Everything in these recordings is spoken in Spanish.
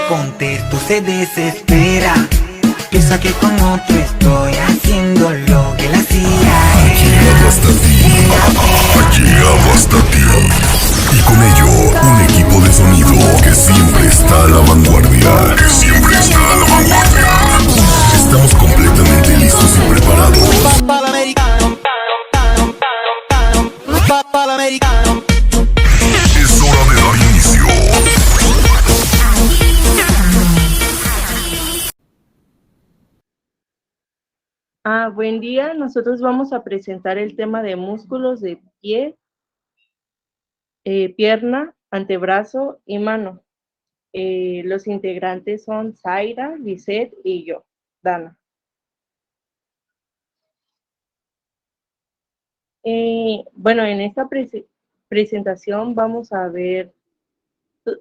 ponte, tú se desespera. Piensa que con otro estoy haciendo lo que él hacía. Llegado hasta ti, ha llegado hasta ti. Y con ello, un equipo de sonido que siempre está a la vanguardia. Estamos completamente listos y preparados. Es hora de dar inicio. Buen día. Nosotros vamos a presentar el tema de músculos de pie, pierna, antebrazo y mano. Los integrantes son Zaira, Lisette y yo, Dana. Bueno, en esta presentación vamos a ver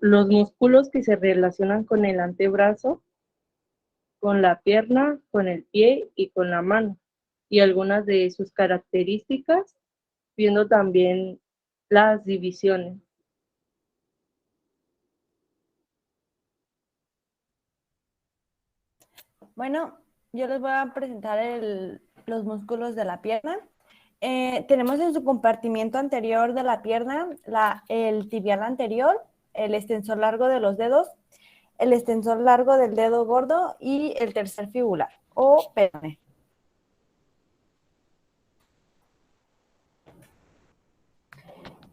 los músculos que se relacionan con el antebrazo, con la pierna, con el pie y con la mano, y algunas de sus características, viendo también las divisiones. Bueno, yo les voy a presentar los músculos de la pierna. Tenemos en su compartimiento anterior de la pierna el tibial anterior, el extensor largo de los dedos, el extensor largo del dedo gordo y el tercer fibular o peroné.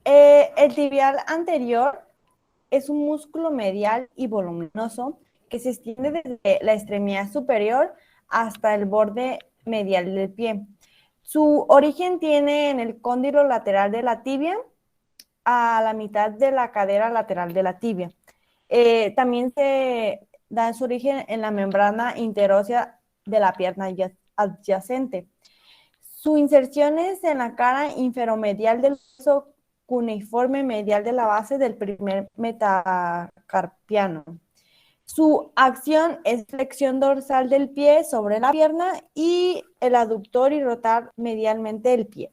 El tibial anterior es un músculo medial y voluminoso que se extiende desde la extremidad superior hasta el borde medial del pie. Su origen tiene en el cóndilo lateral de la tibia a la mitad de la cadera lateral de la tibia. También se da su origen en la membrana interósea de la pierna adyacente. Su inserción es en la cara inferomedial del hueso cuneiforme medial de la base del primer metacarpiano. Su acción es flexión dorsal del pie sobre la pierna y el aductor y rotar medialmente el pie.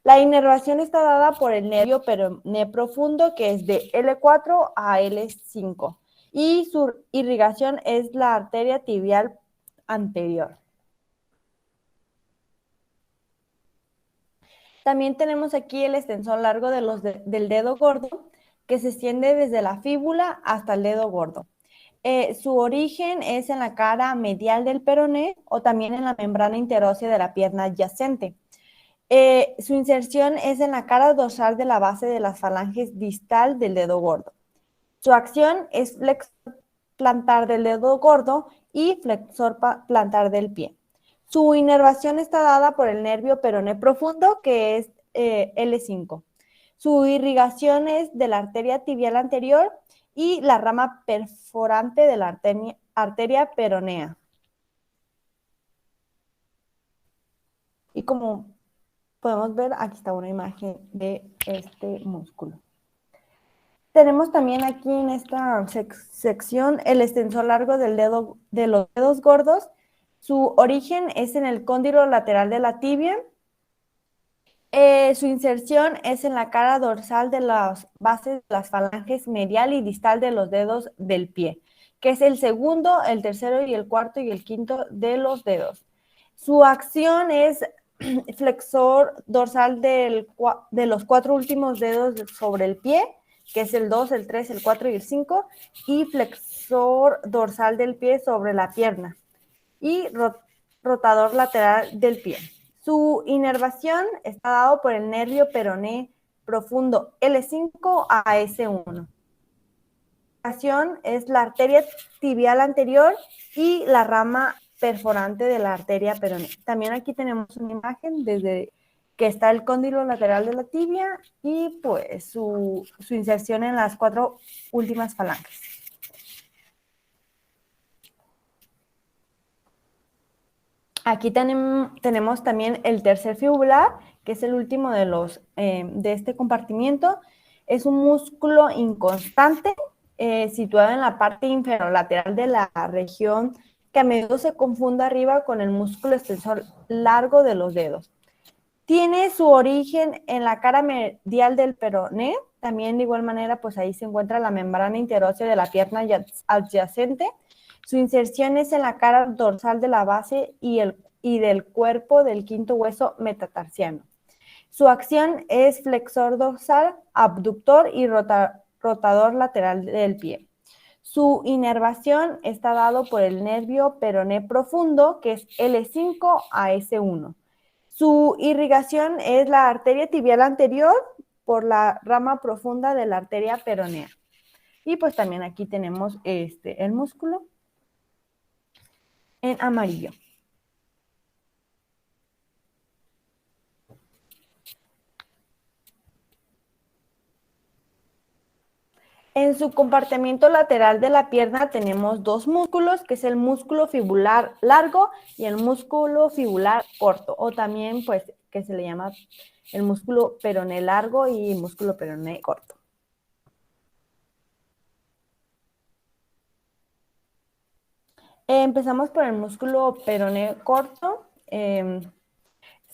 La inervación está dada por el nervio peroné profundo, que es de L4 a L5, y su irrigación es la arteria tibial anterior. También tenemos aquí el extensor largo del dedo gordo, que se extiende desde la fíbula hasta el dedo gordo. Su origen es en la cara medial del peroné o también en la membrana interósea de la pierna adyacente. Su inserción es en la cara dorsal de la base de las falanges distal del dedo gordo. Su acción es flexor plantar del dedo gordo y flexor plantar del pie. Su inervación está dada por el nervio peroné profundo, que es L5. Su irrigación es de la arteria tibial anterior y la rama perforante de la arteria peronea. Y como podemos ver, aquí está una imagen de este músculo. Tenemos también aquí en esta sección el extensor largo de los dedos gordos. Su origen es en el cóndilo lateral de la tibia. Su inserción es en la cara dorsal de las bases de las falanges medial y distal de los dedos del pie, que es el segundo, el tercero y el cuarto y el quinto de los dedos. Su acción es flexor dorsal de los cuatro últimos dedos sobre el pie, que es el 2, el 3, el 4 y el 5, y flexor dorsal del pie sobre la pierna, y rotador lateral del pie. Su inervación está dado por el nervio peroné profundo L5 a S1. La acción es la arteria tibial anterior y la rama perforante de la arteria peroné. También aquí tenemos una imagen desde que está el cóndilo lateral de la tibia y pues su inserción en las cuatro últimas falanges. Aquí tenemos también el tercer fibular, que es el último de este compartimiento. Es un músculo inconstante situado en la parte inferolateral de la región que a menudo se confunde arriba con el músculo extensor largo de los dedos. Tiene su origen en la cara medial del peroné. También de igual manera, pues ahí se encuentra la membrana interósea de la pierna adyacente. Su inserción es en la cara dorsal de la base y del cuerpo del quinto hueso metatarsiano. Su acción es flexor dorsal, abductor y rotador lateral del pie. Su inervación está dado por el nervio peroné profundo, que es L5 a S1. Su irrigación es la arteria tibial anterior por la rama profunda de la arteria peronea. Y pues también aquí tenemos el músculo en amarillo. En su compartimiento lateral de la pierna tenemos dos músculos, que es el músculo fibular largo y el músculo fibular corto, o también pues que se le llama el músculo peroné largo y músculo peroné corto. Empezamos por el músculo peroné corto. Se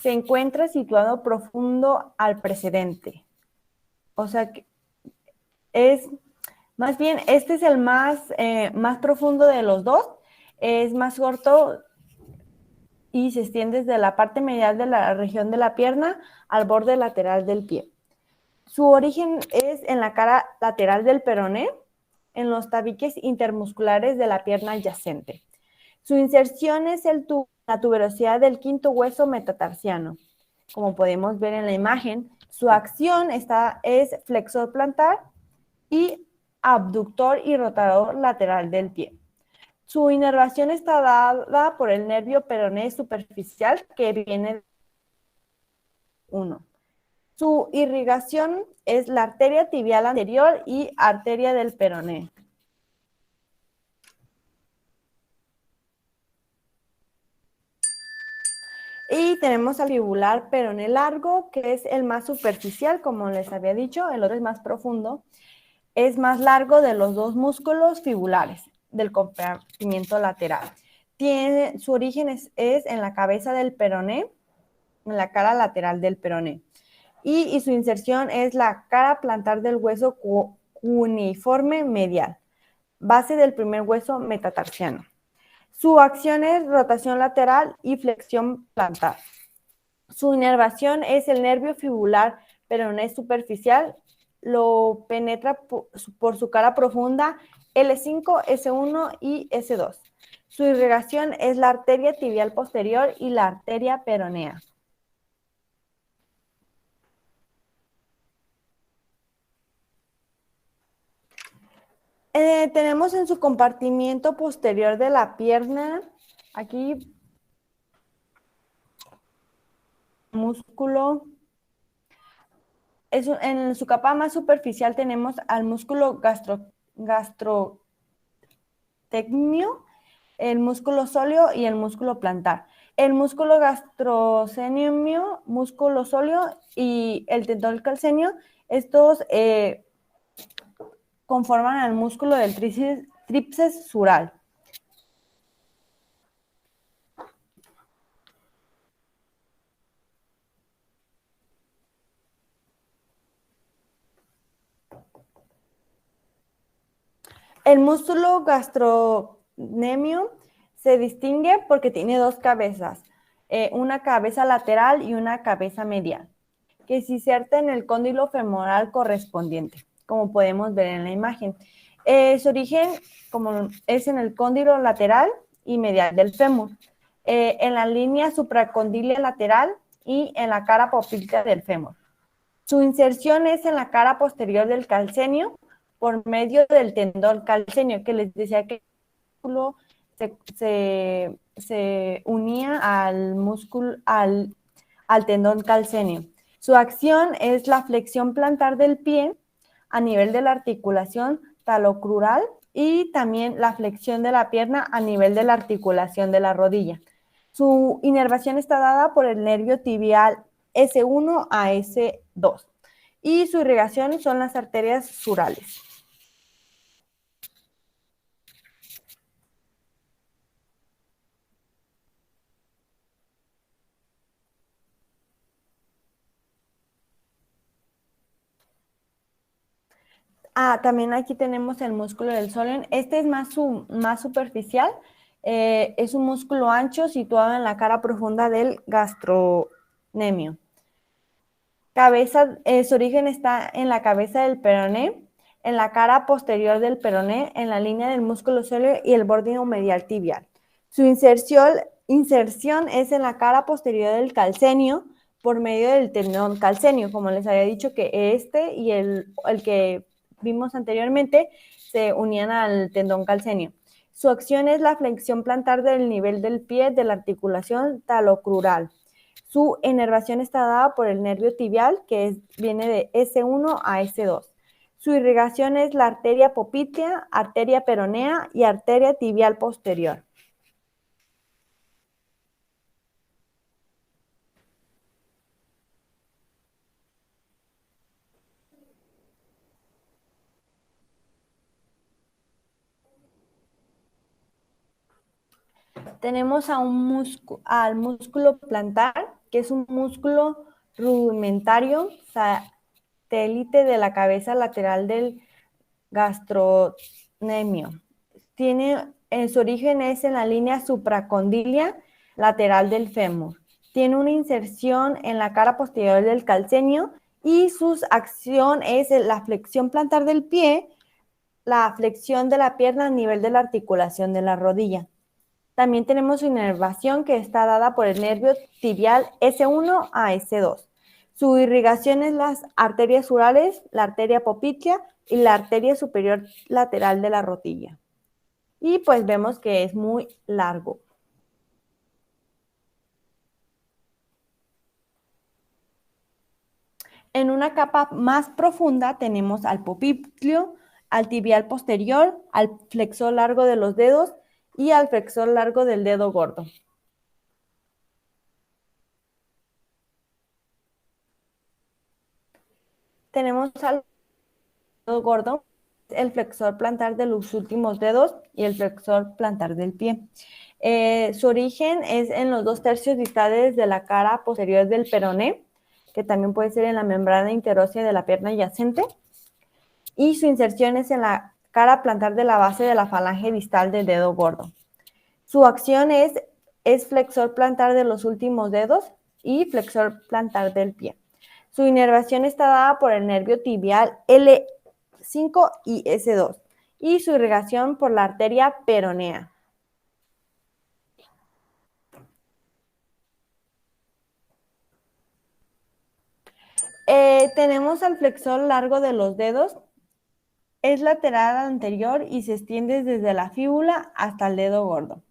encuentra situado profundo al precedente. O sea que es, más bien, este es el más profundo de los dos. Es más corto y se extiende desde la parte medial de la región de la pierna al borde lateral del pie. Su origen es en la cara lateral del peroné, en los tabiques intermusculares de la pierna adyacente. Su inserción es la tuberosidad del quinto hueso metatarsiano. Como podemos ver en la imagen, su acción es flexor plantar y abductor y rotador lateral del pie. Su inervación está dada por el nervio peroné superficial que viene de 1. Su irrigación es la arteria tibial anterior y arteria del peroné. Y tenemos al fibular peroné largo, que es el más superficial, como les había dicho, el otro es más profundo. Es más largo de los dos músculos fibulares del compartimiento lateral. Su origen es en la cabeza del peroné, en la cara lateral del peroné. Y su inserción es la cara plantar del hueso cuneiforme medial, base del primer hueso metatarsiano. Su acción es rotación lateral y flexión plantar. Su inervación es el nervio fibular peroné superficial, lo penetra por su cara profunda L5, S1 y S2. Su irrigación es la arteria tibial posterior y la arteria peronea. Tenemos en su compartimiento posterior de la pierna, aquí, músculo. En su capa más superficial tenemos al músculo gastrotecmio, el músculo sóleo y el músculo plantar. El músculo gastrocnemio, músculo sóleo y el tendón calcáneo, estos conforman al músculo del tríceps sural. El músculo gastrocnemio se distingue porque tiene dos cabezas, una cabeza lateral y una cabeza medial, que se inserta en el cóndilo femoral correspondiente, como podemos ver en la imagen. Su origen es en el cóndilo lateral y medial del fémur, en la línea supracondilia lateral y en la cara popltea del fémur. Su inserción es en la cara posterior del calcáneo por medio del tendón calcáneo, que les decía que el músculo se unía al músculo, al tendón calcáneo. Su acción es la flexión plantar del pie a nivel de la articulación talocrural y también la flexión de la pierna a nivel de la articulación de la rodilla. Su inervación está dada por el nervio tibial S1 a S2 y su irrigación son las arterias surales. También aquí tenemos el músculo del sóleo. Este es más superficial. Es un músculo ancho situado en la cara profunda del gastronemio. Su origen está en la cabeza del peroné, en la cara posterior del peroné, en la línea del músculo sóleo y el borde medial tibial. Su inserción es en la cara posterior del calcáneo por medio del tendón calcáneo, como les había dicho que este y el que vimos anteriormente se unían al tendón calcáneo. Su acción es la flexión plantar del nivel del pie de la articulación talocrural. Su inervación está dada por el nervio tibial, que viene de S1 a S2. Su irrigación es la arteria poplitea, arteria peronea y arteria tibial posterior. Tenemos al músculo plantar, que es un músculo rudimentario, satélite de la cabeza lateral del gastrocnemio. Su origen es en la línea supracondilia lateral del fémur. Tiene una inserción en la cara posterior del calcáneo y su acción es la flexión plantar del pie, la flexión de la pierna a nivel de la articulación de la rodilla. También tenemos su inervación que está dada por el nervio tibial S1 a S2. Su irrigación es las arterias urales, la arteria poplitea y la arteria superior lateral de la rodilla. Y pues vemos que es muy largo. En una capa más profunda tenemos al popliteo, al tibial posterior, al flexor largo de los dedos y al flexor largo del dedo gordo. Tenemos al dedo gordo, el flexor plantar de los últimos dedos y el flexor plantar del pie. Su origen es en los 2/3 distales de la cara posterior del peroné, que también puede ser en la membrana interósea de la pierna yacente, y su inserción es en la cara plantar de la base de la falange distal del dedo gordo. Su acción es flexor plantar de los últimos dedos y flexor plantar del pie. Su inervación está dada por el nervio tibial L5 y S2 y su irrigación por la arteria peronea. Tenemos al flexor largo de los dedos, es lateral anterior y se extiende desde la fíbula hasta el dedo gordo.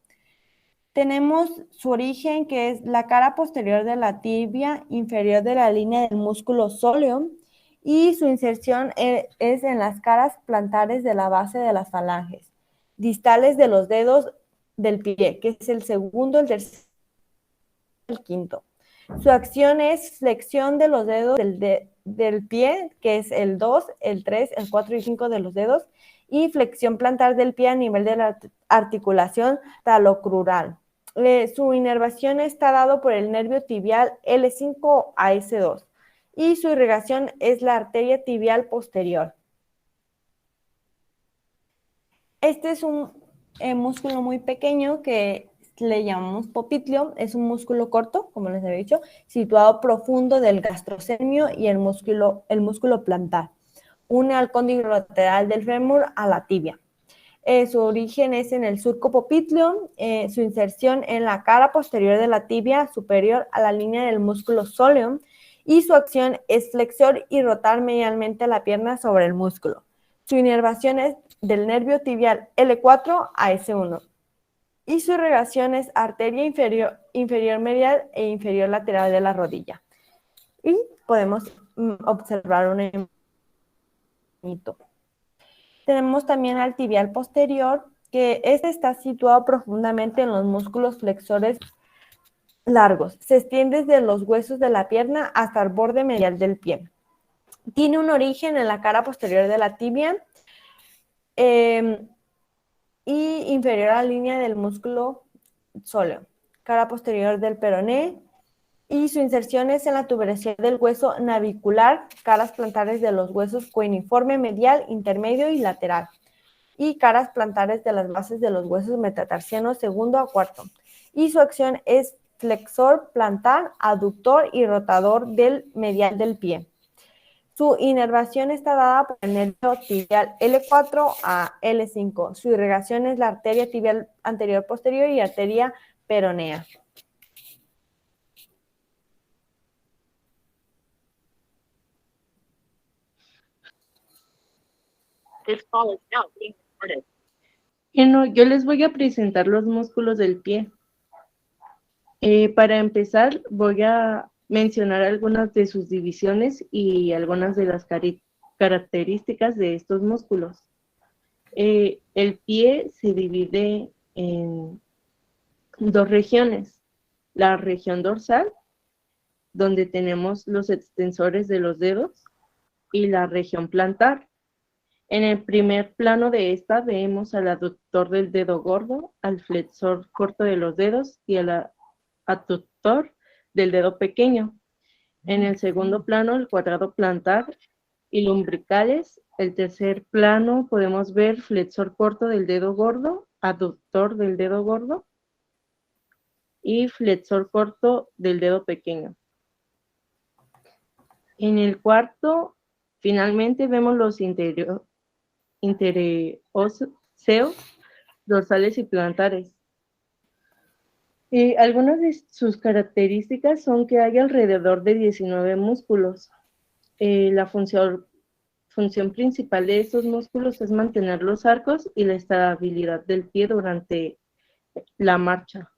Tenemos su origen, que es la cara posterior de la tibia inferior de la línea del músculo sóleo, y su inserción es en las caras plantares de la base de las falanges, distales de los dedos del pie, que es el segundo, el tercero y el quinto. Su acción es flexión de los dedos del pie, que es el 2, el 3, el 4 y 5 de los dedos, y flexión plantar del pie a nivel de la articulación talocrural. Su inervación está dado por el nervio tibial L5 a S2 y su irrigación es la arteria tibial posterior. Este es un músculo muy pequeño que le llamamos popliteo. Es un músculo corto, como les había dicho, situado profundo del gastrocnemio y el músculo plantar. Une al cóndilo lateral del fémur a la tibia. Su origen es en el surco popliteo, su inserción en la cara posterior de la tibia superior a la línea del músculo sóleo, y su acción es flexor y rotar medialmente la pierna sobre el músculo. Su inervación es del nervio tibial L4 a S1 y su irrigación es arteria inferior medial e inferior lateral de la rodilla. Y podemos observar un mito. Tenemos también al tibial posterior, que este está situado profundamente en los músculos flexores largos. Se extiende desde los huesos de la pierna hasta el borde medial del pie. Tiene un origen en la cara posterior de la tibia y inferior a la línea del músculo sóleo. Cara posterior del peroné y su inserción es en la tuberosidad del hueso navicular, caras plantares de los huesos coiniforme medial, intermedio y lateral, y caras plantares de las bases de los huesos metatarsianos segundo a cuarto. Y su acción es flexor plantar, aductor y rotador del medial del pie. Su inervación está dada por el nervio tibial L4 a L5. Su irrigación es la arteria tibial anterior posterior y arteria peronea. Bueno, yo les voy a presentar los músculos del pie. Para empezar, voy a mencionar algunas de sus divisiones y algunas de las características de estos músculos. El pie se divide en dos regiones. La región dorsal, donde tenemos los extensores de los dedos, y la región plantar. En el primer plano de esta vemos al aductor del dedo gordo, al flexor corto de los dedos y al aductor del dedo pequeño. En el segundo plano, el cuadrado plantar y lumbricales. El tercer plano podemos ver flexor corto del dedo gordo, aductor del dedo gordo y flexor corto del dedo pequeño. En el cuarto, finalmente vemos los interóseos, dorsales y plantares. Algunas de sus características son que hay alrededor de 19 músculos. La función principal de estos músculos es mantener los arcos y la estabilidad del pie durante la marcha.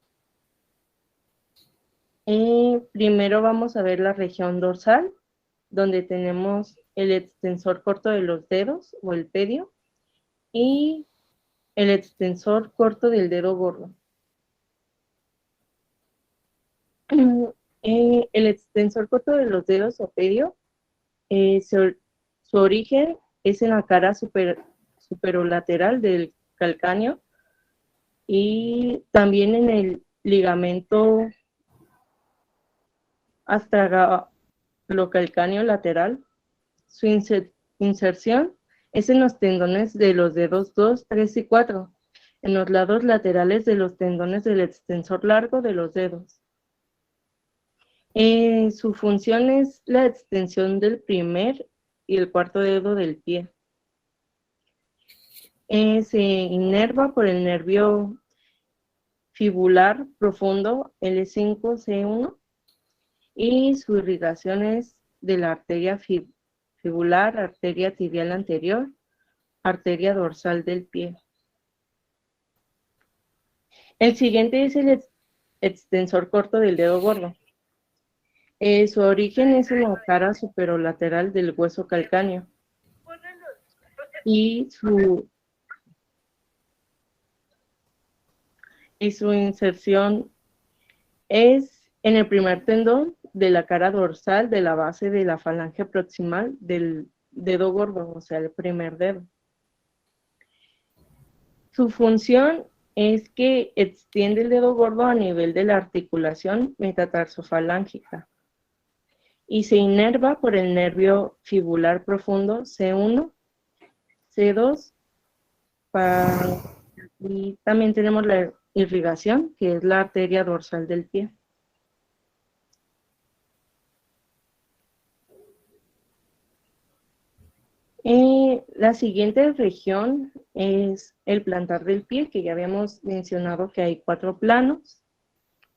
Primero vamos a ver la región dorsal, donde tenemos el extensor corto de los dedos o el pedio y el extensor corto del dedo gordo. El extensor corto de los dedos o pedio, su origen es en la cara superolateral del calcáneo y también en el ligamento astragalocalcáneo lateral. Su inserción es en los tendones de los dedos 2, 3 y 4, en los lados laterales de los tendones del extensor largo de los dedos. Su función es la extensión del primer y el cuarto dedo del pie. Se inerva por el nervio fibular profundo L5-C1 y su irrigación es de la arteria fibular, arteria tibial anterior, arteria dorsal del pie. El siguiente es el extensor corto del dedo gordo. Su origen es en la cara superolateral del hueso calcáneo y su inserción es en el primer tendón de la cara dorsal de la base de la falange proximal del dedo gordo, o sea, el primer dedo. Su función es que extiende el dedo gordo a nivel de la articulación metatarsofalángica y se inerva por el nervio fibular profundo C1, C2, y también tenemos la irrigación, que es la arteria dorsal del pie. La siguiente región es el plantar del pie, que ya habíamos mencionado que hay 4 planos.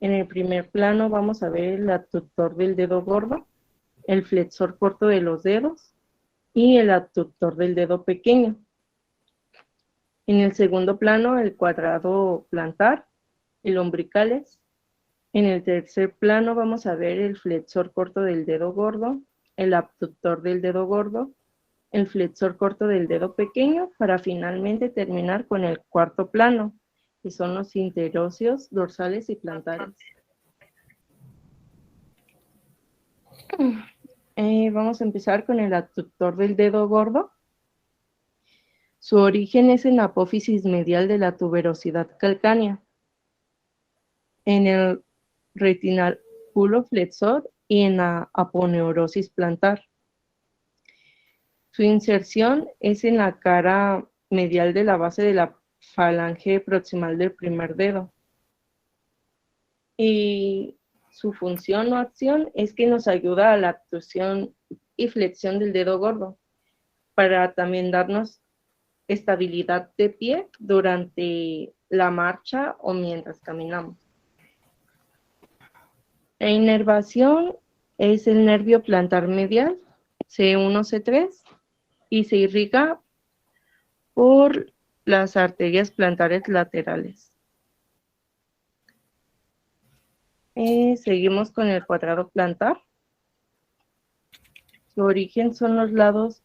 En el primer plano vamos a ver el abductor del dedo gordo, el flexor corto de los dedos y el abductor del dedo pequeño. En el segundo plano, el cuadrado plantar, el umbricales. En el tercer plano vamos a ver el flexor corto del dedo gordo, el abductor del dedo gordo, el flexor corto del dedo pequeño, para finalmente terminar con el cuarto plano, que son los interóseos dorsales y plantares. Vamos a empezar con el abductor del dedo gordo. Su origen es en la apófisis medial de la tuberosidad calcánea, en el músculo flexor y en la aponeurosis plantar. Su inserción es en la cara medial de la base de la falange proximal del primer dedo. Y su función o acción es que nos ayuda a la abducción y flexión del dedo gordo, para también darnos estabilidad de pie durante la marcha o mientras caminamos. La inervación es el nervio plantar medial, C1, C3, y se irriga por las arterias plantares laterales. Seguimos con el cuadrado plantar. Su origen son los lados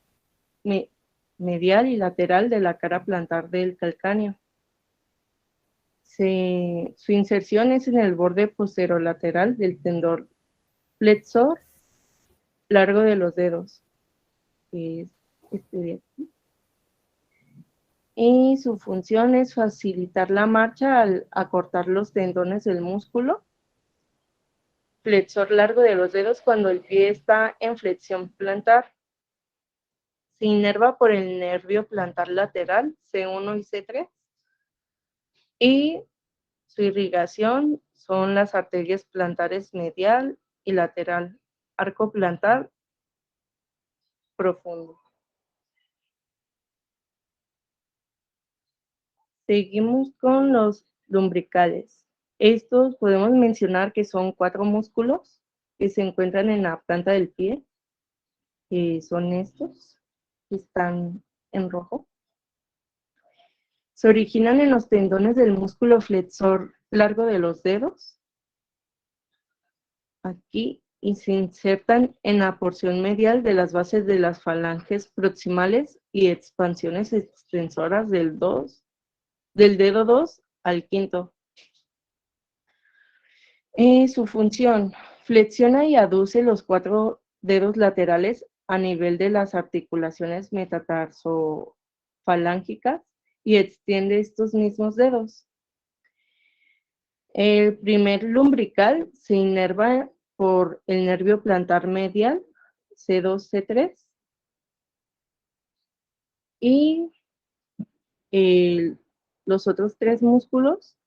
medial y lateral de la cara plantar del calcáneo. Su inserción es en el borde posterolateral del tendón flexor largo de los dedos, que es este de aquí. Y su función es facilitar la marcha al acortar los tendones del músculo flexor largo de los dedos cuando el pie está en flexión plantar. Se inerva por el nervio plantar lateral, C1 y C3. Y su irrigación son las arterias plantares medial y lateral, arco plantar profundo. Seguimos con los lumbricales. Estos podemos mencionar que son 4 músculos que se encuentran en la planta del pie, que son estos, que están en rojo. Se originan en los tendones del músculo flexor largo de los dedos, aquí, y se insertan en la porción medial de las bases de las falanges proximales y expansiones extensoras del dedo 2 al quinto. Su función: flexiona y aduce los 4 dedos laterales a nivel de las articulaciones metatarsofalángicas y extiende estos mismos dedos. El primer lumbrical se inerva por el nervio plantar medial, C2, C3, y los otros 3 músculos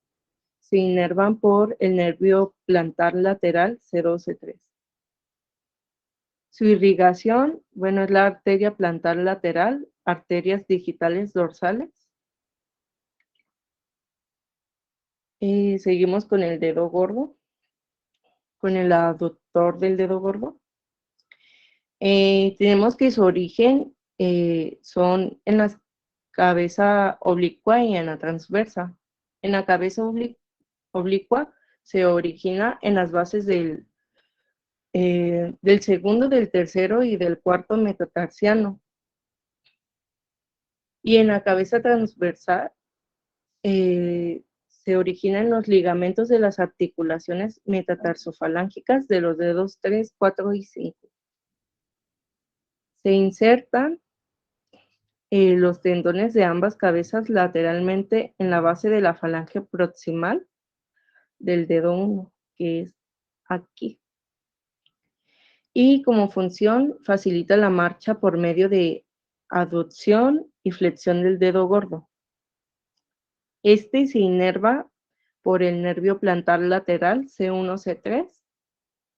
se inervan por el nervio plantar lateral, C2, C3. Su irrigación, bueno, es la arteria plantar lateral, arterias digitales dorsales. Seguimos con el dedo gordo, con el aductor del dedo gordo. Tenemos que su origen son en la cabeza oblicua y en la transversa. En la cabeza oblicua se origina en las bases del segundo, del tercero y del cuarto metatarsiano. Y en la cabeza transversal se originan los ligamentos de las articulaciones metatarsofalángicas de los dedos 3, 4 y 5. Se insertan los tendones de ambas cabezas lateralmente en la base de la falange proximal del dedo 1, que es aquí. Y como función, facilita la marcha por medio de aducción y flexión del dedo gordo. Este se inerva por el nervio plantar lateral, C1, C3,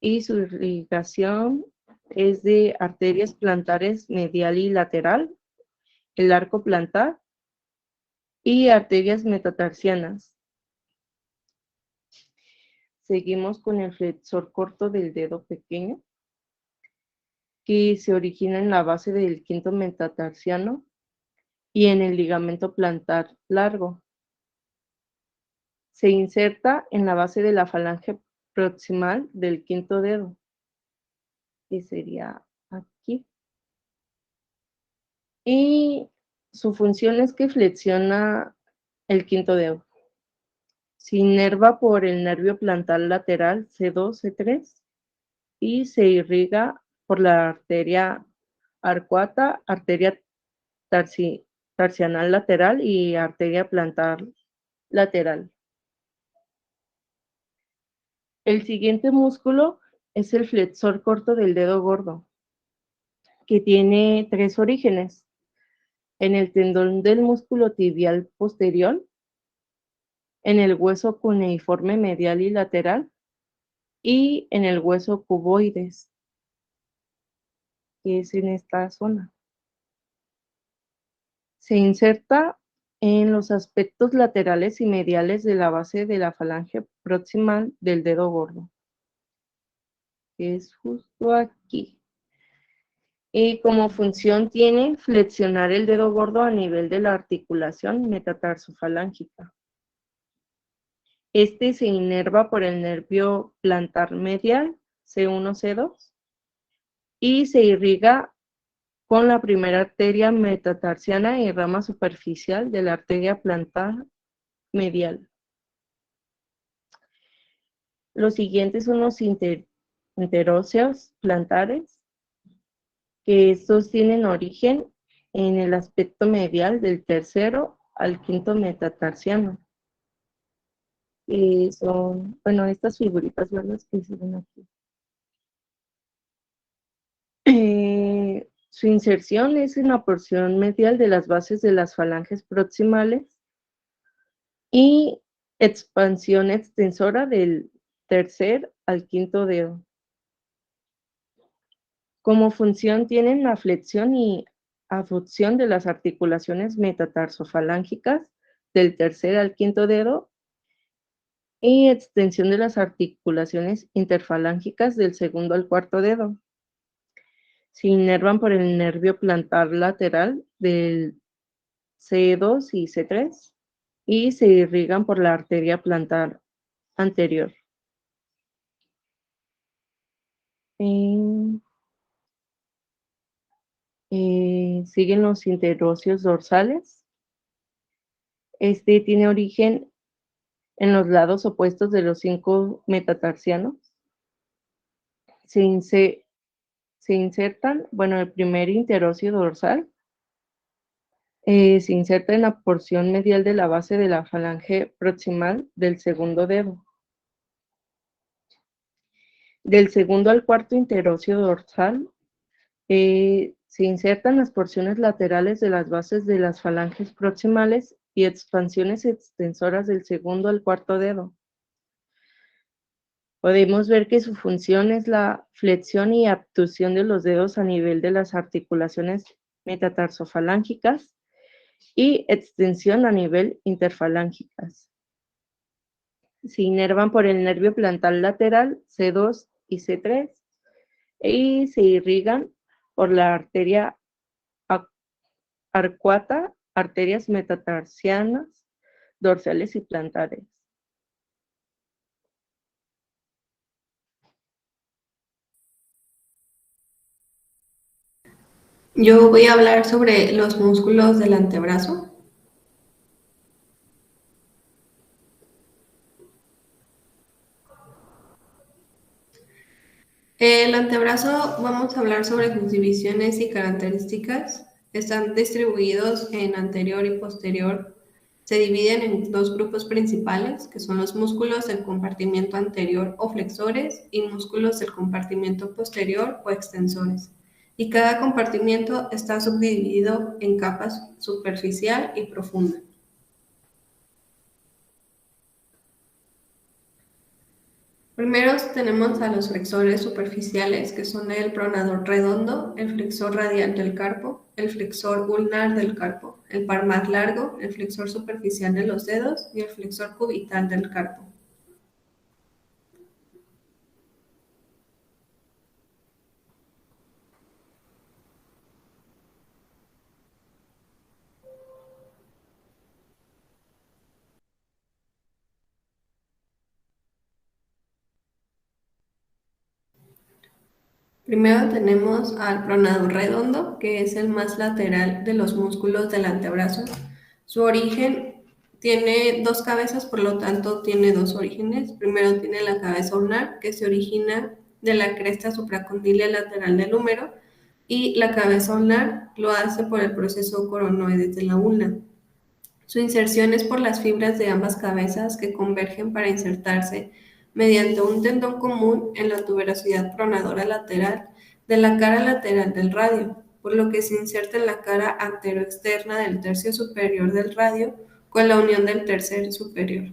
y su irrigación es de arterias plantares medial y lateral, el arco plantar, y arterias metatarsianas. Seguimos con el flexor corto del dedo pequeño, que se origina en la base del quinto metatarsiano y en el ligamento plantar largo. Se inserta en la base de la falange proximal del quinto dedo, que sería aquí. Y su función es que flexiona el quinto dedo. Se inerva por el nervio plantar lateral, C2, C3, y se irriga por la arteria arcuata, arteria tarsianal lateral y arteria plantar lateral. El siguiente músculo es el flexor corto del dedo gordo, que tiene 3 orígenes: en el tendón del músculo tibial posterior, en el hueso cuneiforme medial y lateral, y en el hueso cuboides, que es en esta zona. Se inserta en los aspectos laterales y mediales de la base de la falange proximal del dedo gordo, que es justo aquí. Y como función tiene flexionar el dedo gordo a nivel de la articulación metatarsofalángica. Este se inerva por el nervio plantar medial, C1, C2, y se irriga con la primera arteria metatarsiana y rama superficial de la arteria plantar medial. Los siguientes son los interóseos plantares, que estos tienen origen en el aspecto medial del tercero al quinto metatarsiano. Son, bueno, estas figuritas verdes que se ven aquí. Su inserción es en la porción medial de las bases de las falanges proximales y expansión extensora del tercer al quinto dedo. Como función tienen la flexión y abducción de las articulaciones metatarsofalángicas del tercer al quinto dedo y extensión de las articulaciones interfalángicas del segundo al cuarto dedo. Se inervan por el nervio plantar lateral del C2 y C3 y se irrigan por la arteria plantar anterior. Siguen los interóseos dorsales. Este tiene origen en los lados opuestos de los 5 metatarsianos. Se insertan, bueno, el primer interóseo dorsal se inserta en la porción medial de la base de la falange proximal del segundo dedo. Del segundo al cuarto interóseo dorsal se insertan las porciones laterales de las bases de las falanges proximales y expansiones extensoras del segundo al cuarto dedo. Podemos ver que su función es la flexión y abducción de los dedos a nivel de las articulaciones metatarsofalángicas y extensión a nivel interfalángicas. Se inervan por el nervio plantar lateral C2 y C3 y se irrigan por la arteria arcuata, arterias metatarsianas, dorsales y plantares. Yo voy a hablar sobre los músculos del antebrazo. El antebrazo, vamos a hablar sobre sus divisiones y características. Están distribuidos en anterior y posterior. Se dividen en 2 grupos principales, que son los músculos del compartimiento anterior o flexores y músculos del compartimiento posterior o extensores. Y cada compartimiento está subdividido en capas superficial y profunda. Primero tenemos a los flexores superficiales, que son el pronador redondo, el flexor radial del carpo, el flexor ulnar del carpo, el palmar largo, el flexor superficial de los dedos y el flexor cubital del carpo. Primero tenemos al pronador redondo, que es el más lateral de los músculos del antebrazo. Su origen tiene 2 cabezas, por lo tanto tiene 2 orígenes. Primero tiene la cabeza ulnar, que se origina de la cresta supracondilia lateral del húmero, y la cabeza ulnar lo hace por el proceso coronoides de la ulna. Su inserción es por las fibras de ambas cabezas que convergen para insertarse mediante un tendón común en la tuberosidad pronadora lateral de la cara lateral del radio, por lo que se inserta en la cara anteroexterna del tercio superior del radio con la unión del tercer superior.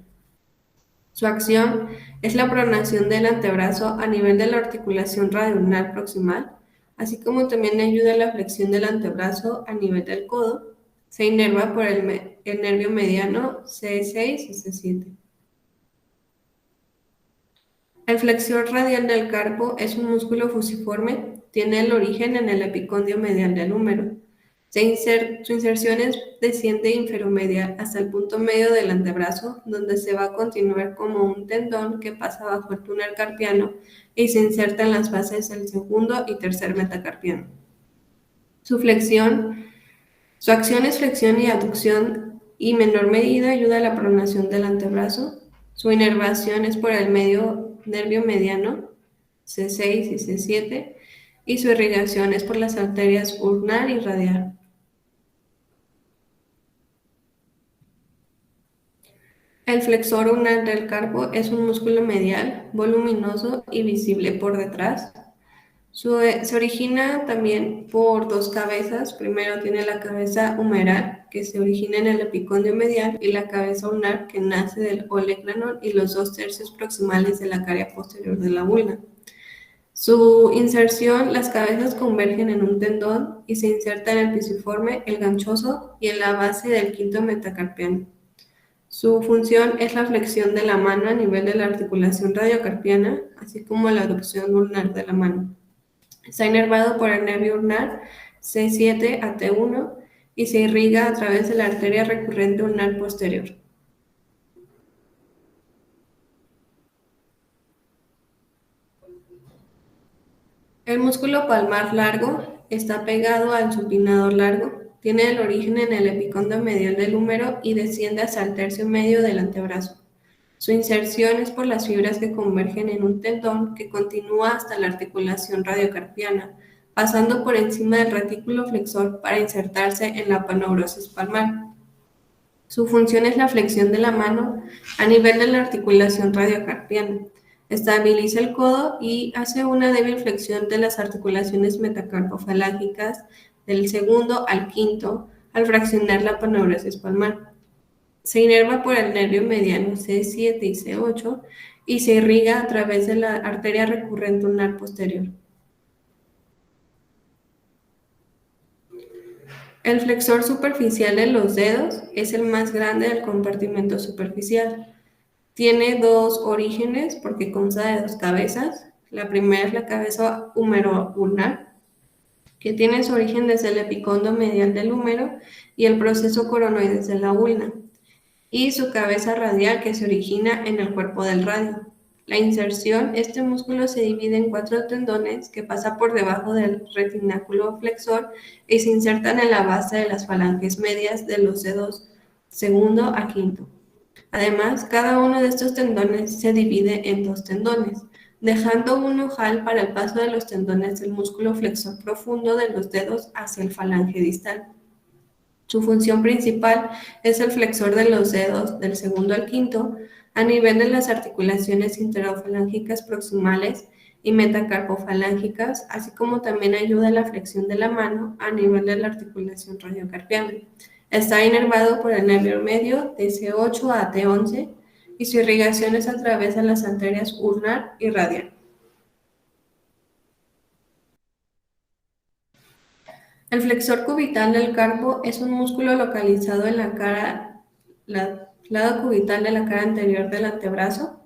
Su acción es la pronación del antebrazo a nivel de la articulación radioulnar proximal, así como también ayuda a la flexión del antebrazo a nivel del codo. Se inerva por el nervio mediano C6 y C7. El flexor radial del carpo es un músculo fusiforme, tiene el origen en el epicóndilo medial del húmero. Su inserción desciende inferomedial hasta el punto medio del antebrazo, donde se va a continuar como un tendón que pasa bajo el túnel carpiano y se inserta en las bases del segundo y tercer metacarpiano. Su acción es flexión y aducción y en menor medida ayuda a la pronación del antebrazo. Su inervación es por el nervio mediano, C6 y C7, y su irrigación es por las arterias ulnar y radial. El flexor ulnar del carpo es un músculo medial, voluminoso y visible por detrás. Se origina también por dos cabezas. Primero tiene la cabeza humeral, que se origina en el epicóndilo medial, y la cabeza ulnar, que nace del olecranon y los dos tercios proximales de la cara posterior de la ulna. Su inserción, las cabezas convergen en un tendón y se inserta en el pisiforme, el ganchoso y en la base del quinto metacarpiano. Su función es la flexión de la mano a nivel de la articulación radiocarpiana, así como la aducción ulnar de la mano. Está inervado por el nervio ulnar C7 a T1 y se irriga a través de la arteria recurrente ulnar posterior. El músculo palmar largo está pegado al supinador largo, tiene el origen en el epicóndilo medial del húmero y desciende hasta el tercio medio del antebrazo. Su inserción es por las fibras que convergen en un tendón que continúa hasta la articulación radiocarpiana, pasando por encima del retículo flexor para insertarse en la aponeurosis palmar. Su función es la flexión de la mano a nivel de la articulación radiocarpiana. Estabiliza el codo y hace una débil flexión de las articulaciones metacarpofalángicas del segundo al quinto al fraccionar la aponeurosis palmar. Se inerva por el nervio mediano C7 y C8 y se irriga a través de la arteria recurrente ulnar posterior. El flexor superficial de los dedos es el más grande del compartimento superficial. Tiene dos orígenes porque consta de dos cabezas. La primera es la cabeza húmero-ulnar, que tiene su origen desde el epicóndilo medial del húmero y el proceso coronoides de la ulna, y su cabeza radial, que se origina en el cuerpo del radio. La inserción, este músculo se divide en 4 tendones que pasan por debajo del retináculo flexor y se insertan en la base de las falanges medias de los dedos segundo a quinto. Además, cada uno de estos tendones se divide en 2 tendones, dejando un ojal para el paso de los tendones del músculo flexor profundo de los dedos hacia el falange distal. Su función principal es el flexor de los dedos del segundo al quinto a nivel de las articulaciones interofalángicas proximales y metacarpofalángicas, así como también ayuda a la flexión de la mano a nivel de la articulación radiocarpiana. Está inervado por el nervio medio de C8 a T11 y su irrigación es a través de las arterias ulnar y radial. El flexor cubital del carpo es un músculo localizado en la cara, lado cubital de la cara anterior del antebrazo.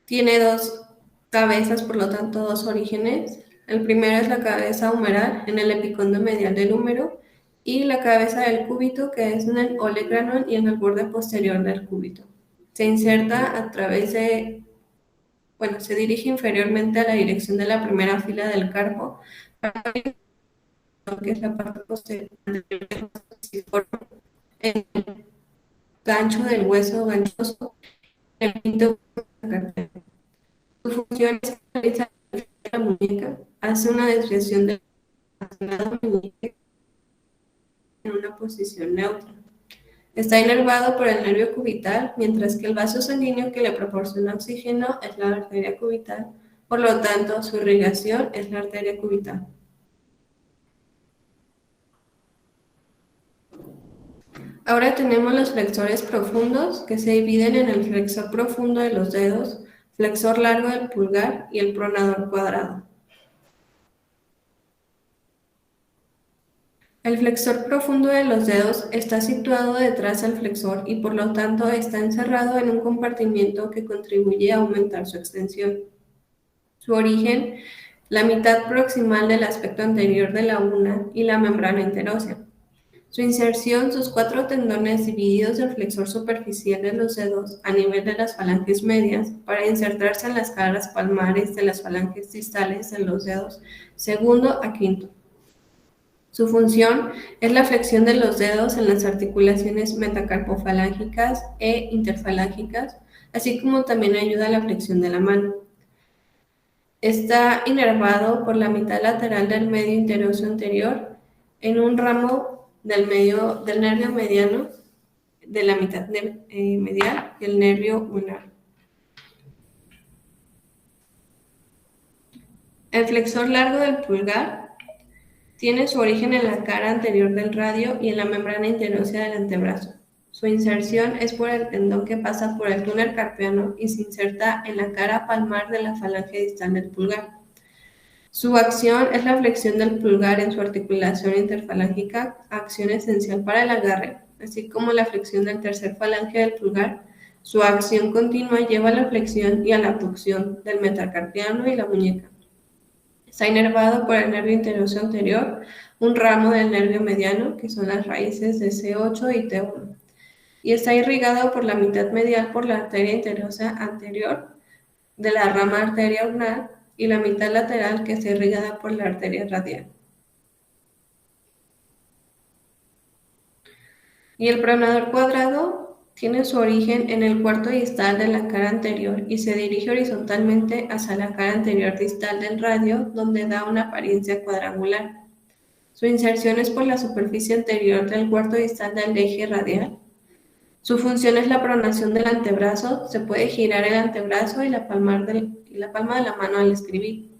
Tiene 2 cabezas, por lo tanto 2 orígenes. El primero es la cabeza humeral en el epicóndilo medial del húmero y la cabeza del cúbito, que es en el olecranon y en el borde posterior del cúbito. Se inserta a través de, se dirige inferiormente a la dirección de la primera fila del carpo, que es la parte posterior del el gancho del hueso ganchoso, el quinto. Su función es realizar la muñeca, hace una desviación de la muñeca en una posición neutra. Está inervado por el nervio cubital, mientras que el vaso sanguíneo que le proporciona oxígeno es la arteria cubital. Por lo tanto, su irrigación es la arteria cubital. Ahora tenemos los flexores profundos, que se dividen en el flexor profundo de los dedos, flexor largo del pulgar y el pronador cuadrado. El flexor profundo de los dedos está situado detrás del flexor y por lo tanto está encerrado en un compartimiento que contribuye a aumentar su extensión. Su origen, la mitad proximal del aspecto anterior de la una y la membrana interósea. Su inserción, sus 4 tendones divididos del flexor superficial de los dedos a nivel de las falanges medias para insertarse en las caras palmares de las falanges distales de los dedos segundo a quinto. Su función es la flexión de los dedos en las articulaciones metacarpofalángicas e interfalángicas, así como también ayuda a la flexión de la mano. Está inervado por la mitad lateral del medio interóseo anterior en un ramo del nervio mediano de la mitad medial y el nervio ulnar. El flexor largo del pulgar tiene su origen en la cara anterior del radio y en la membrana interósea del antebrazo. Su inserción es por el tendón que pasa por el túnel carpiano y se inserta en la cara palmar de la falange distal del pulgar. Su acción es la flexión del pulgar en su articulación interfalángica, acción esencial para el agarre, así como la flexión del tercer falange del pulgar. Su acción continua lleva a la flexión y a la abducción del metacarpiano y la muñeca. Está inervado por el nervio interóseo anterior, un ramo del nervio mediano, que son las raíces de C8 y T1, y está irrigado por la mitad medial por la arteria interósea anterior de la rama arteria ulnar y la mitad lateral que está irrigada por la arteria radial. Y el pronador cuadrado tiene su origen en el cuarto distal de la cara anterior y se dirige horizontalmente hacia la cara anterior distal del radio, donde da una apariencia cuadrangular. Su inserción es por la superficie anterior del cuarto distal del eje radial. Su función es la pronación del antebrazo. Se puede girar el antebrazo y la palma de la mano al escribir.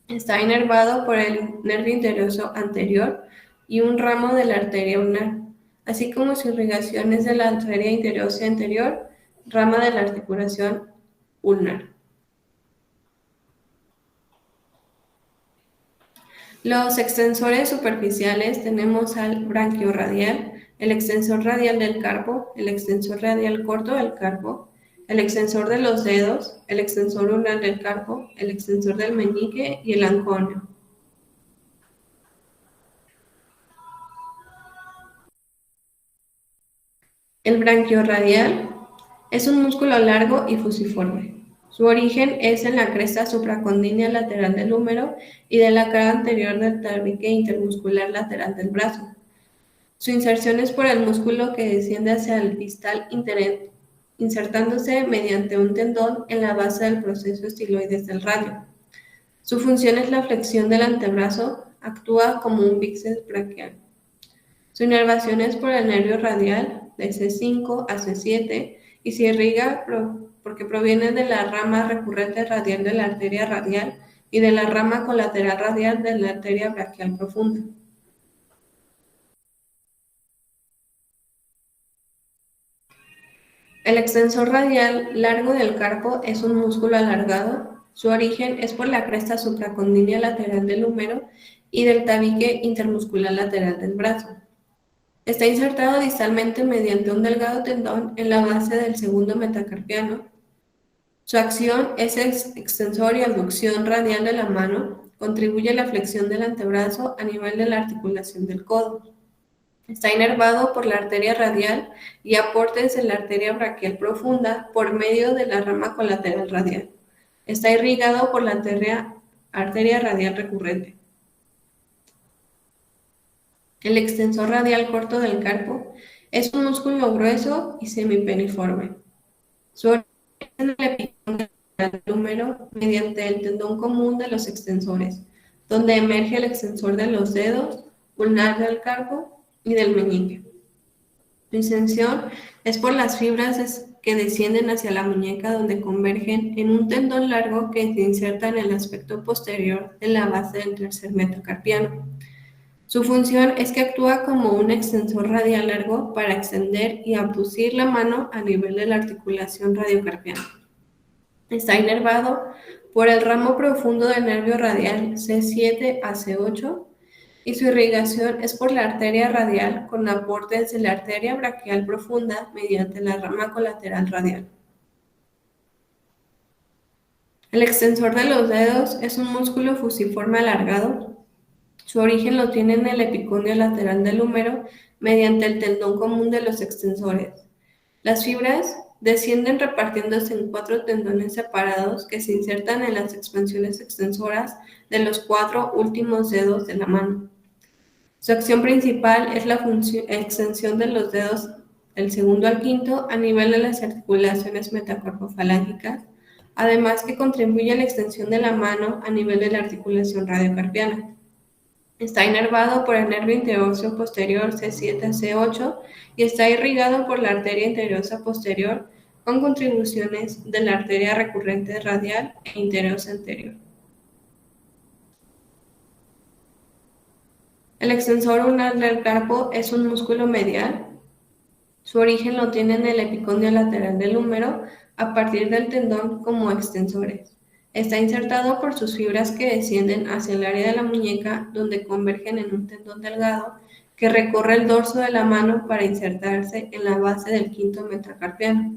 Está inervado por el nervio interóseo anterior y un ramo de la arteria ulnar, así como su irrigación es de la arteria interósea anterior, rama de la articulación ulnar. Los extensores superficiales tenemos al branquiorradial, el extensor radial del carpo, el extensor radial corto del carpo, el extensor de los dedos, el extensor ulnar del carpo, el extensor del meñique y el anconio. El branquiorradial es un músculo largo y fusiforme. Su origen es en la cresta supracondínea lateral del húmero y de la cara anterior del tabique intermuscular lateral del brazo. Su inserción es por el músculo que desciende hacia el distal insertándose mediante un tendón en la base del proceso estiloides del radio. Su función es la flexión del antebrazo, actúa como un bíceps braquial. Su inervación es por el nervio radial de C5 a C7 y se irriga porque proviene de la rama recurrente radial de la arteria radial y de la rama colateral radial de la arteria braquial profunda. El extensor radial largo del carpo es un músculo alargado. Su origen es por la cresta supracondínea lateral del húmero y del tabique intermuscular lateral del brazo. Está insertado distalmente mediante un delgado tendón en la base del segundo metacarpiano. Su acción es extensor y abducción radial de la mano. Contribuye a la flexión del antebrazo a nivel de la articulación del codo. Está inervado por la arteria radial y aportes de la arteria braquial profunda por medio de la rama colateral radial. Está irrigado por la arteria radial recurrente. El extensor radial corto del carpo es un músculo grueso y semipeniforme. Su origen es en el epicondrio del húmero mediante el tendón común de los extensores, donde emerge el extensor de los dedos, ulnar del carpo y del meñique. Su extensión es por las fibras que descienden hacia la muñeca donde convergen en un tendón largo que se inserta en el aspecto posterior de la base del tercer metacarpiano. Su función es que actúa como un extensor radial largo para extender y abducir la mano a nivel de la articulación radiocarpiana. Está inervado por el ramo profundo del nervio radial C7 a C8 y su irrigación es por la arteria radial con aportes de la arteria braquial profunda mediante la rama colateral radial. El extensor de los dedos es un músculo fusiforme alargado. Su origen lo tiene en el epicondio lateral del húmero mediante el tendón común de los extensores. Las fibras descienden repartiéndose en 4 tendones separados que se insertan en las expansiones extensoras de los 4 últimos dedos de la mano. Su acción principal es la extensión de los dedos del segundo al quinto a nivel de las articulaciones metacarpofalángicas, además que contribuye a la extensión de la mano a nivel de la articulación radiocarpiana. Está inervado por el nervio interóseo posterior C7 a C8 y está irrigado por la arteria interósea posterior con contribuciones de la arteria recurrente radial e interósea anterior. El extensor ulnar del carpo es un músculo medial. Su origen lo tiene en el epicondio lateral del húmero a partir del tendón como extensores. Está insertado por sus fibras que descienden hacia el área de la muñeca donde convergen en un tendón delgado que recorre el dorso de la mano para insertarse en la base del quinto metacarpiano.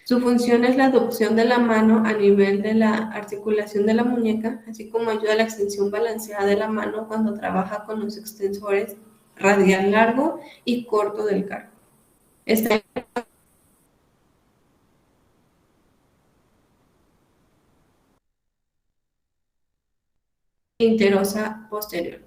Su función es la aducción de la mano a nivel de la articulación de la muñeca, así como ayuda a la extensión balanceada de la mano cuando trabaja con los extensores radial largo y corto del carpo. Está interosa posterior.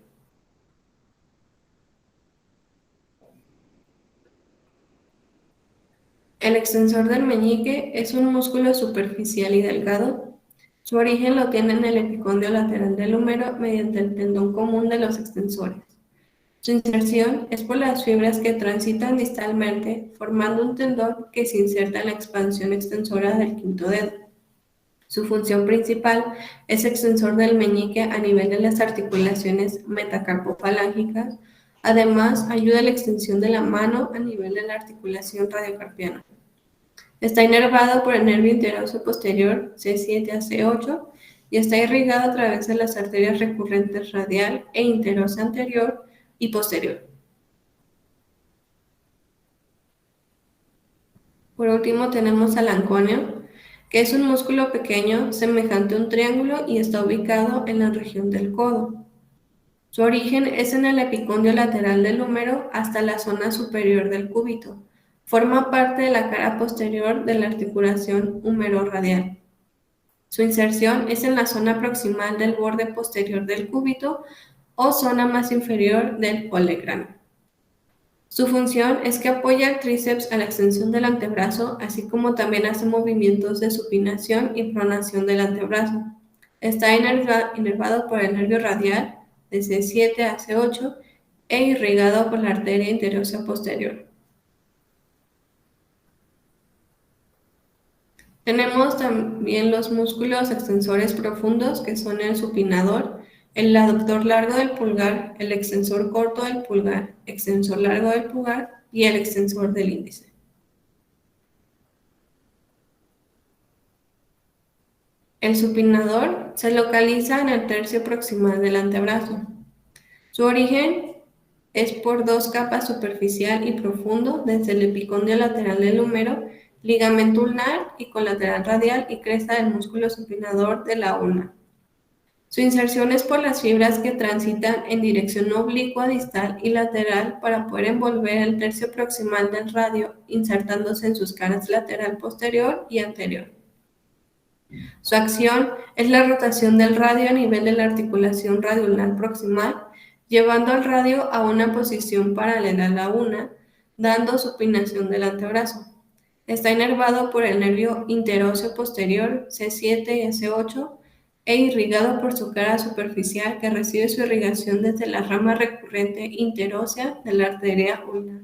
El extensor del meñique es un músculo superficial y delgado. Su origen lo tiene en el epicondio lateral del húmero mediante el tendón común de los extensores. Su inserción es por las fibras que transitan distalmente, formando un tendón que se inserta en la expansión extensora del quinto dedo. Su función principal es extensor del meñique a nivel de las articulaciones metacarpofalángicas. Además, ayuda a la extensión de la mano a nivel de la articulación radiocarpiana. Está inervado por el nervio interóseo posterior C7 a C8 y está irrigado a través de las arterias recurrentes radial e interósea anterior y posterior. Por último tenemos al anconio, que es un músculo pequeño semejante a un triángulo y está ubicado en la región del codo. Su origen es en el epicondio lateral del húmero hasta la zona superior del cúbito. Forma parte de la cara posterior de la articulación húmero-radial. Su inserción es en la zona proximal del borde posterior del cúbito o zona más inferior del olecrano. Su función es que apoya el tríceps a la extensión del antebrazo, así como también hace movimientos de supinación y pronación del antebrazo. Está inervado por el nervio radial de C7 a C8 e irrigado por la arteria interósea posterior. Tenemos también los músculos extensores profundos, que son el supinador, el aductor largo del pulgar, el extensor corto del pulgar, extensor largo del pulgar y el extensor del índice. El supinador se localiza en el tercio proximal del antebrazo. Su origen es por 2 capas superficial y profundo desde el epicondio lateral del húmero, ligamento ulnar y colateral radial y cresta del músculo supinador de la ulna. Su inserción es por las fibras que transitan en dirección oblicua, distal y lateral para poder envolver el tercio proximal del radio, insertándose en sus caras lateral posterior y anterior. Su acción es la rotación del radio a nivel de la articulación radioulnar proximal, llevando al radio a una posición paralela a la una, dando supinación del antebrazo. Está inervado por el nervio interóseo posterior C7 y C8 e irrigado por su cara superficial que recibe su irrigación desde la rama recurrente interósea de la arteria ulnar.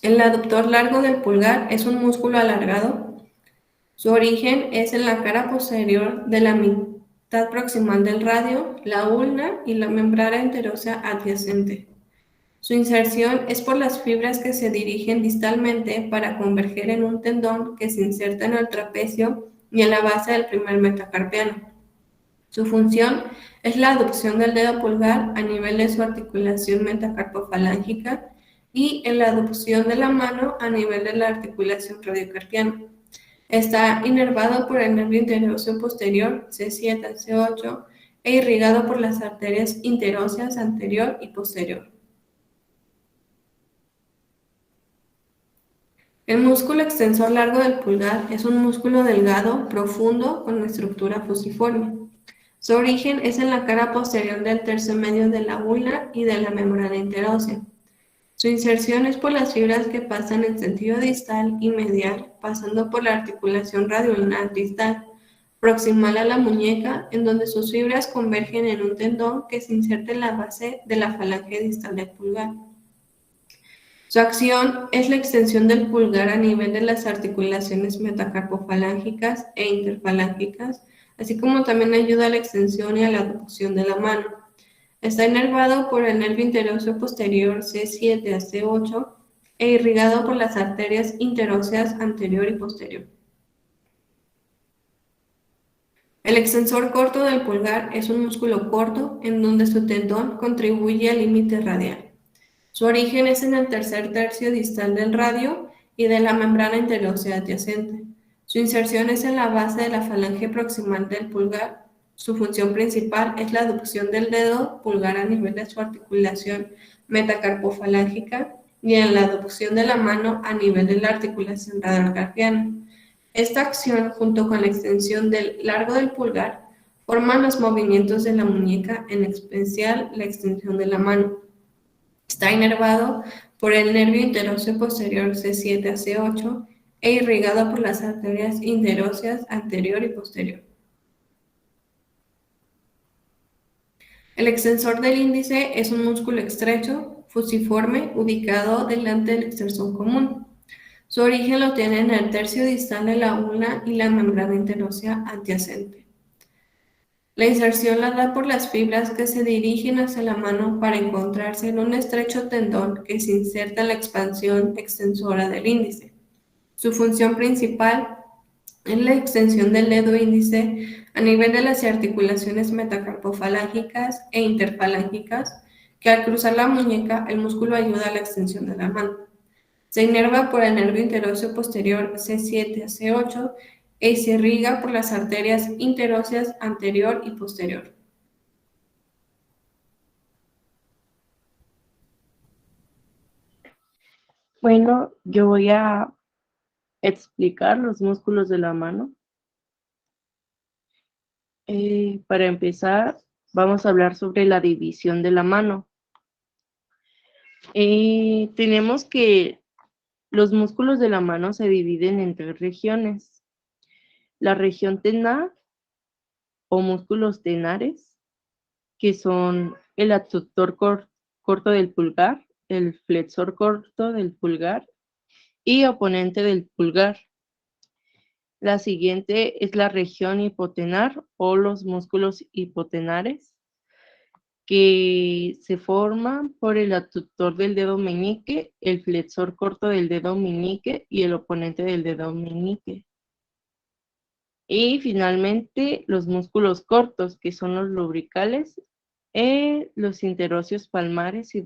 El aductor largo del pulgar es un músculo alargado. Su origen es en la cara posterior de la mitad proximal del radio, la ulna y la membrana interósea adyacente. Su inserción es por las fibras que se dirigen distalmente para converger en un tendón que se inserta en el trapecio y en la base del primer metacarpiano. Su función es la aducción del dedo pulgar a nivel de su articulación metacarpofalángica y en la aducción de la mano a nivel de la articulación radiocarpiana. Está inervado por el nervio interóseo posterior C7 C8 e irrigado por las arterias interóseas anterior y posterior. El músculo extensor largo del pulgar es un músculo delgado, profundo, con estructura fusiforme. Su origen es en la cara posterior del tercio medio de la ulna y de la membrana interósea. Su inserción es por las fibras que pasan en sentido distal y medial, pasando por la articulación radioulnar distal, proximal a la muñeca, en donde sus fibras convergen en un tendón que se inserta en la base de la falange distal del pulgar. Su acción es la extensión del pulgar a nivel de las articulaciones metacarpofalángicas e interfalángicas, así como también ayuda a la extensión y a la aducción de la mano. Está inervado por el nervio interóseo posterior C7 a C8 e irrigado por las arterias interóseas anterior y posterior. El extensor corto del pulgar es un músculo corto en donde su tendón contribuye al límite radial. Su origen es en el tercer tercio distal del radio y de la membrana interósea adyacente. Su inserción es en la base de la falange proximal del pulgar. Su función principal es la aducción del dedo pulgar a nivel de su articulación metacarpofalángica y en la aducción de la mano a nivel de la articulación radiocarpiana. Esta acción, junto con la extensión del largo del pulgar, forman los movimientos de la muñeca, en especial la extensión de la mano. Está inervado por el nervio interóseo posterior C7 a C8 e irrigado por las arterias interóseas anterior y posterior. El extensor del índice es un músculo estrecho, fusiforme, ubicado delante del extensor común. Su origen lo tiene en el tercio distal de la ulna y la membrana interósea adyacente. La inserción la da por las fibras que se dirigen hacia la mano para encontrarse en un estrecho tendón que se inserta en la expansión extensora del índice. Su función principal es la extensión del dedo índice a nivel de las articulaciones metacarpofalángicas e interfalángicas, que al cruzar la muñeca el músculo ayuda a la extensión de la mano. Se inerva por el nervio interóseo posterior C7 a C8 y se irriga por las arterias interóseas anterior y posterior. Bueno, yo voy a explicar los músculos de la mano. Para empezar, vamos a hablar sobre la división de la mano. Tenemos que los músculos de la mano se dividen en 3 regiones. La región tenar o músculos tenares, que son el abductor corto del pulgar, el flexor corto del pulgar y oponente del pulgar. La siguiente es la región hipotenar o los músculos hipotenares, que se forman por el abductor del dedo meñique, el flexor corto del dedo meñique y el oponente del dedo meñique. Y finalmente los músculos cortos, que son los lumbricales, los interóseos palmares y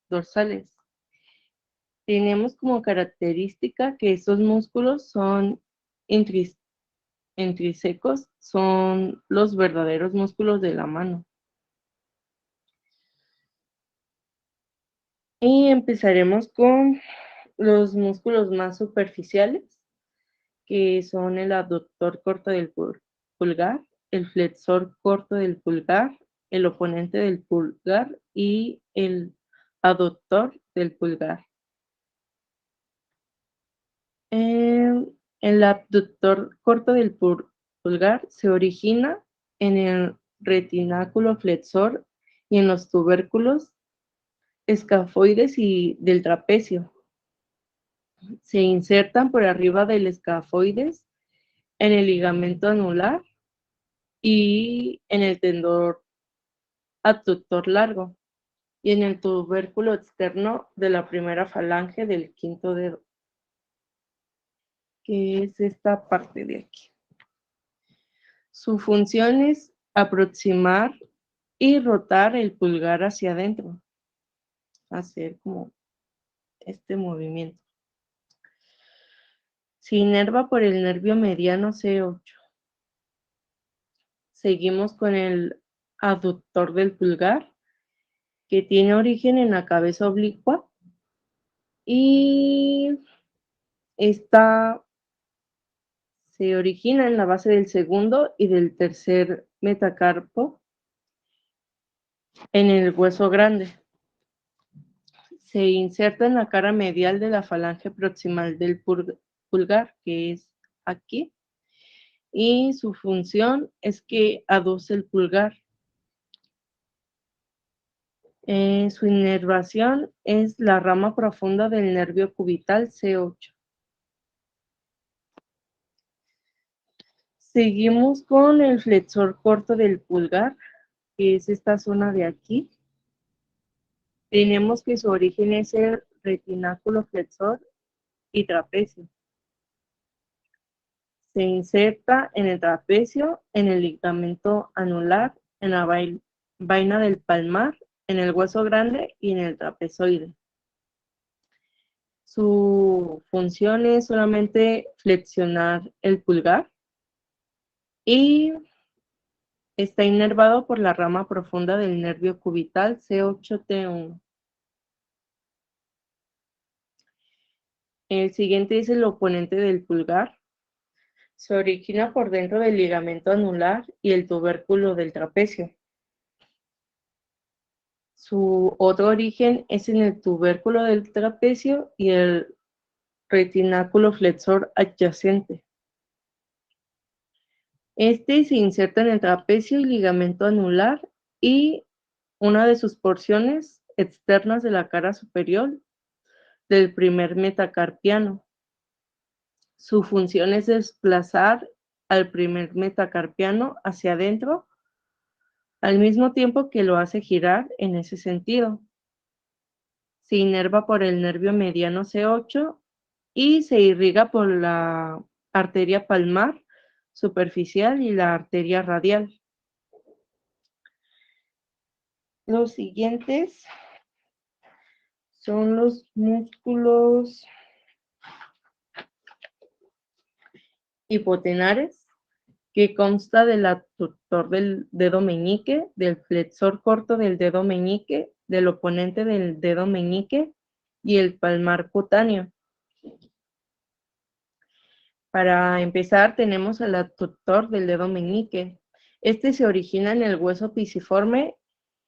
dorsales. Tenemos como característica que estos músculos son intrínsecos, son los verdaderos músculos de la mano. Y empezaremos con los músculos más superficiales, que son el abductor corto del pulgar, el flexor corto del pulgar, el oponente del pulgar y el aductor del pulgar. El abductor corto del pulgar se origina en el retináculo flexor y en los tubérculos escafoides y del trapecio. Se insertan por arriba del escafoides, en el ligamento anular y en el tendón abductor largo y en el tubérculo externo de la primera falange del quinto dedo, que es esta parte de aquí. Su función es aproximar y rotar el pulgar hacia adentro, hacer como este movimiento. Se inerva por el nervio mediano C8. Seguimos con el abductor del pulgar, que tiene origen en la cabeza oblicua y esta se origina en la base del segundo y del tercer metacarpo en el hueso grande. Se inserta en la cara medial de la falange proximal del pulgar, que es aquí, y su función es que aduce el pulgar. Su inervación es la rama profunda del nervio cubital C8. Seguimos con el flexor corto del pulgar, que es esta zona de aquí. Tenemos que su origen es el retináculo flexor y trapecio. Se inserta en el trapecio, en el ligamento anular, en la vaina del palmar, en el hueso grande y en el trapezoide. Su función es solamente flexionar el pulgar y está inervado por la rama profunda del nervio cubital C8T1. El siguiente es el oponente del pulgar. Se origina por dentro del ligamento anular y el tubérculo del trapecio. Su otro origen es en el tubérculo del trapecio y el retináculo flexor adyacente. Este se inserta en el trapecio y ligamento anular y una de sus porciones externas de la cara superior del primer metacarpiano. Su función es desplazar al primer metacarpiano hacia adentro, al mismo tiempo que lo hace girar en ese sentido. Se inerva por el nervio mediano C8 y se irriga por la arteria palmar superficial y la arteria radial. Los siguientes son los músculos hipotenares, que consta del abductor del dedo meñique, del flexor corto del dedo meñique, del oponente del dedo meñique y el palmar cutáneo. Para empezar, tenemos el abductor del dedo meñique. Este se origina en el hueso pisiforme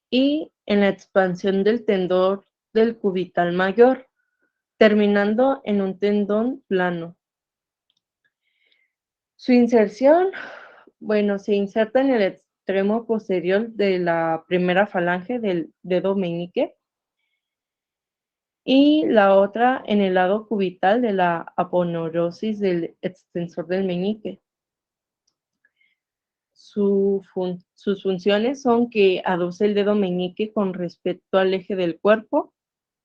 y en la expansión del tendón del cubital mayor, terminando en un tendón plano. Su inserción, se inserta en el extremo posterior de la primera falange del dedo meñique y la otra en el lado cubital de la aponeurosis del extensor del meñique. Sus funciones son que aduce el dedo meñique con respecto al eje del cuerpo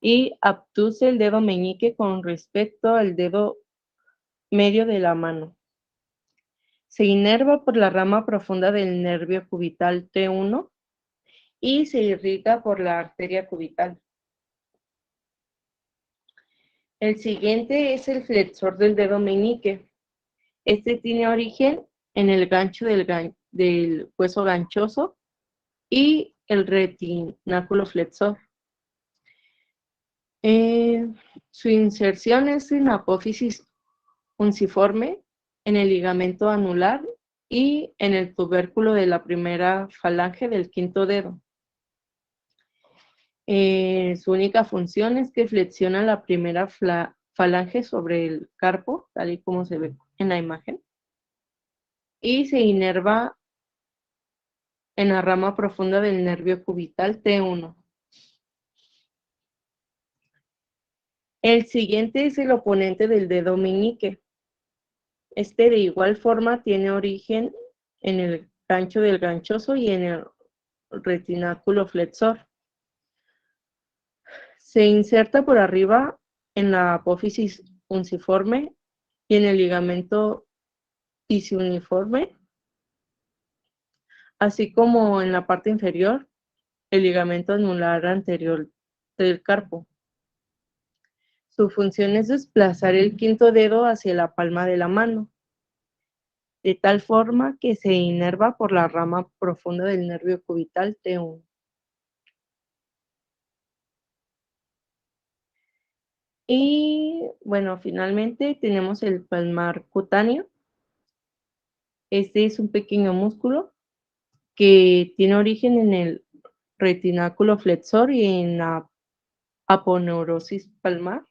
y abduce el dedo meñique con respecto al dedo medio de la mano. Se inerva por la rama profunda del nervio cubital T1 y se irriga por la arteria cubital. El siguiente es el flexor del dedo meñique. Este tiene origen en el gancho del hueso ganchoso y el retináculo flexor. Su inserción es en la apófisis unciforme, en el ligamento anular y en el tubérculo de la primera falange del quinto dedo. Su única función es que flexiona la primera falange sobre el carpo, tal y como se ve en la imagen, y se inerva en la rama profunda del nervio cubital T1. El siguiente es el oponente del dedo meñique. Este de igual forma tiene origen en el gancho del ganchoso y en el retináculo flexor. Se inserta por arriba en la apófisis unciforme y en el ligamento isquioniforme, así como en la parte inferior, el ligamento anular anterior del carpo. Su función es desplazar el quinto dedo hacia la palma de la mano, de tal forma que se inerva por la rama profunda del nervio cubital T1. Y bueno, finalmente tenemos el palmar cutáneo. Este es un pequeño músculo que tiene origen en el retináculo flexor y en la aponeurosis palmar.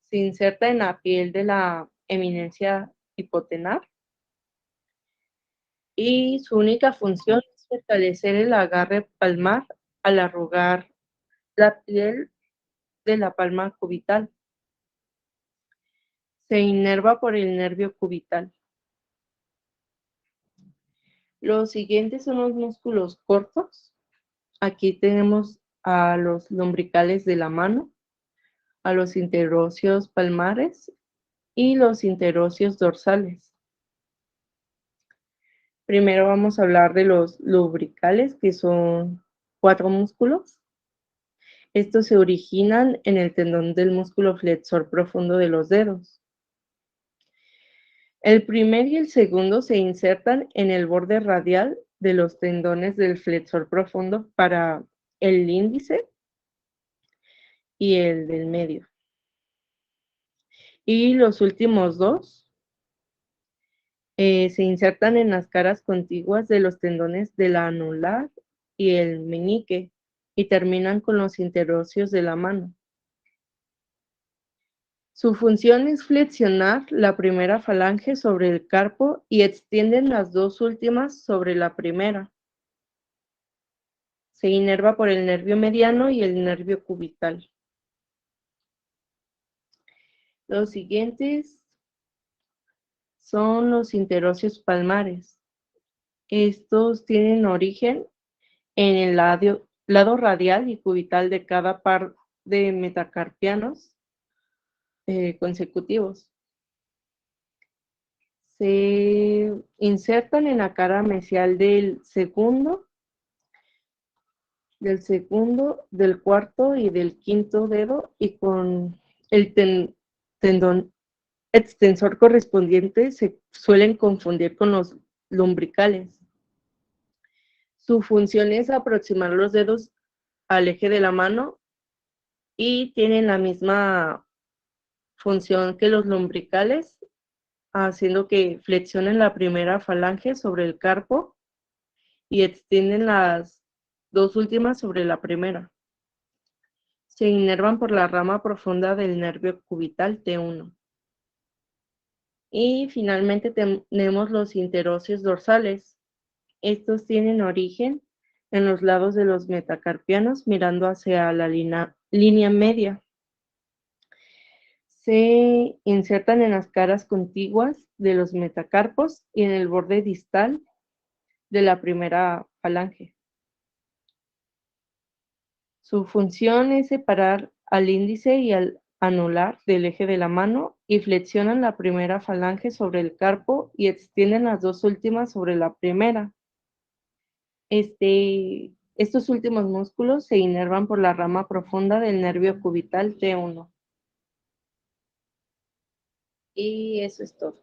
Se inserta en la piel de la eminencia hipotenar y su única función es fortalecer el agarre palmar al arrugar la piel de la palma cubital. Se inerva por el nervio cubital. Los siguientes son los músculos cortos. Aquí tenemos a los lombricales de la mano, a los interocios palmares y los interocios dorsales. Primero vamos a hablar de los lumbricales, que son 4 músculos. Estos se originan en el tendón del músculo flexor profundo de los dedos. El primer y el segundo se insertan en el borde radial de los tendones del flexor profundo para el índice y el del medio. Y los últimos dos se insertan en las caras contiguas de los tendones del anular y el meñique y terminan con los interocios de la mano. Su función es flexionar la primera falange sobre el carpo y extienden las dos últimas sobre la primera. Se inerva por el nervio mediano y el nervio cubital. Los siguientes son los interocios palmares. Estos tienen origen en el lado radial y cubital de cada par de metacarpianos consecutivos. Se insertan en la cara mesial del segundo, del cuarto y del quinto dedo y con el tendón extensor correspondiente se suelen confundir con los lumbricales. Su función es aproximar los dedos al eje de la mano y tienen la misma función que los lumbricales, haciendo que flexionen la primera falange sobre el carpo y extienden las dos últimas sobre la primera. Se inervan por la rama profunda del nervio cubital T1. Y finalmente tenemos los interocios dorsales. Estos tienen origen en los lados de los metacarpianos mirando hacia la línea media. Se insertan en las caras contiguas de los metacarpos y en el borde distal de la primera falange. Su función es separar al índice y al anular del eje de la mano y flexionan la primera falange sobre el carpo y extienden las dos últimas sobre la primera. Estos últimos músculos se inervan por la rama profunda del nervio cubital T1. Y eso es todo.